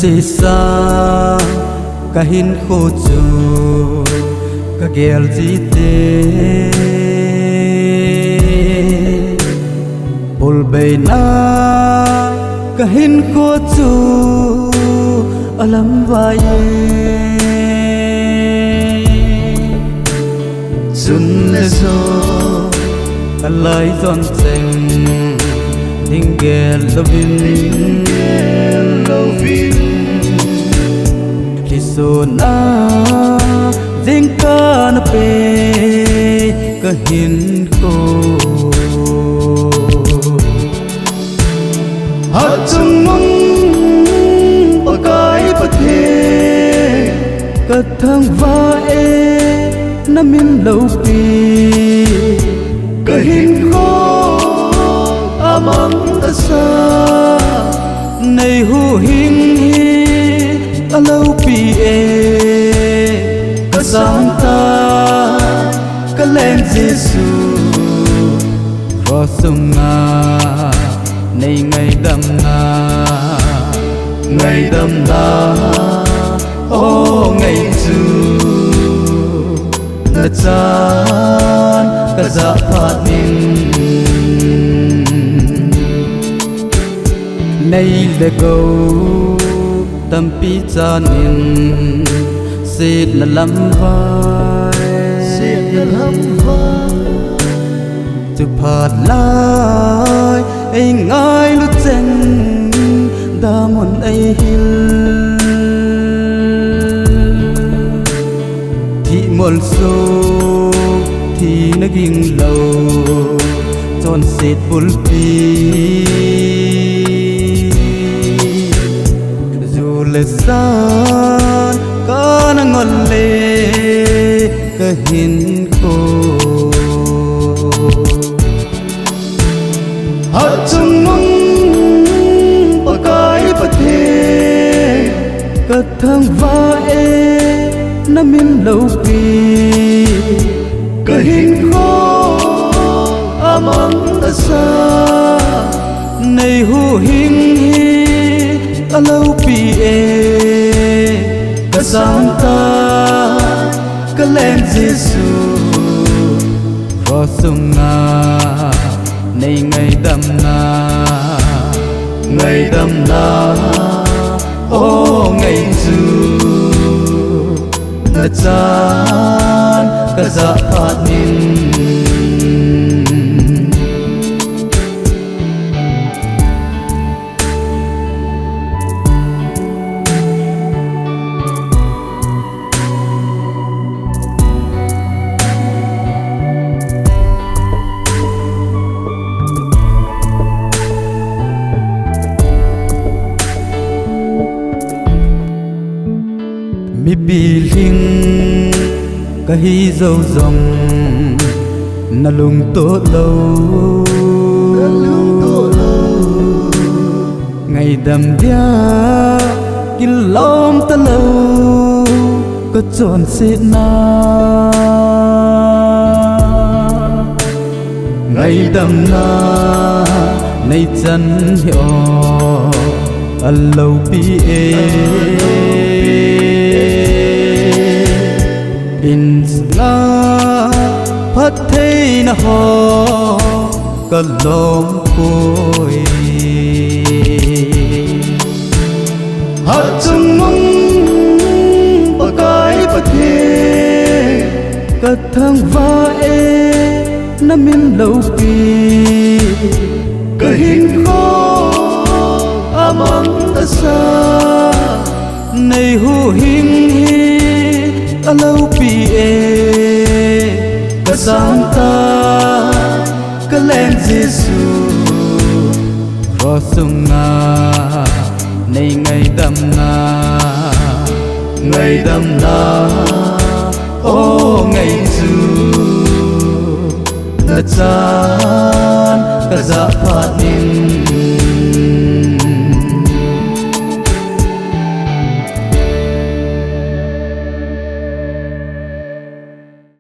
si sa kahin khô chu ka gel ji te bul bay na kahin khô chu alam vai sun le so alai zon cheng ding gel lovin li so na ding ka na pe kahin ko hat chung mong pakai pathe ka thang va e na min lâu pi kahin ko amang ta sa nei hu hing hi a lâu pi e ka sang ta ka len Giêsu ro sung nga nei ngày đâm na ngày đâm ta ô ngày chu na chan ka za phat nin nay le go tâm pi chan in sit na lam vai tu phat lai ai ngai lu chen da mon ai hil thi mol so thi na ging lâu chon sit bul pi dù le san ka na ngol le ka hin ko hat chung mong pakai pathe ka thang va e na min lâu pi kahin ko amang ta sa nei hu hing hi a lâu pi e ka sang ta ka len Giêsu ro sung nga nei ngày đâm na ô ngày chu na chan ka za phat nin mi bi ling ka hi dâu dòng na lung to lâu ngày đầm dia kin lom ta lâu có tròn xịt na ngày đầm na nay chân hiểu a lâu pi e in nga phát thế na ho ka lom koi hat chung mong pakai pathe ka thang va e na min lâu pi kahin ko amang ta sa nei hu hing hi a lâu pi e ka sang ta ka len Giêsu ro sung nga nei ngày đâm na ô ngày chu na chan ka za phat nin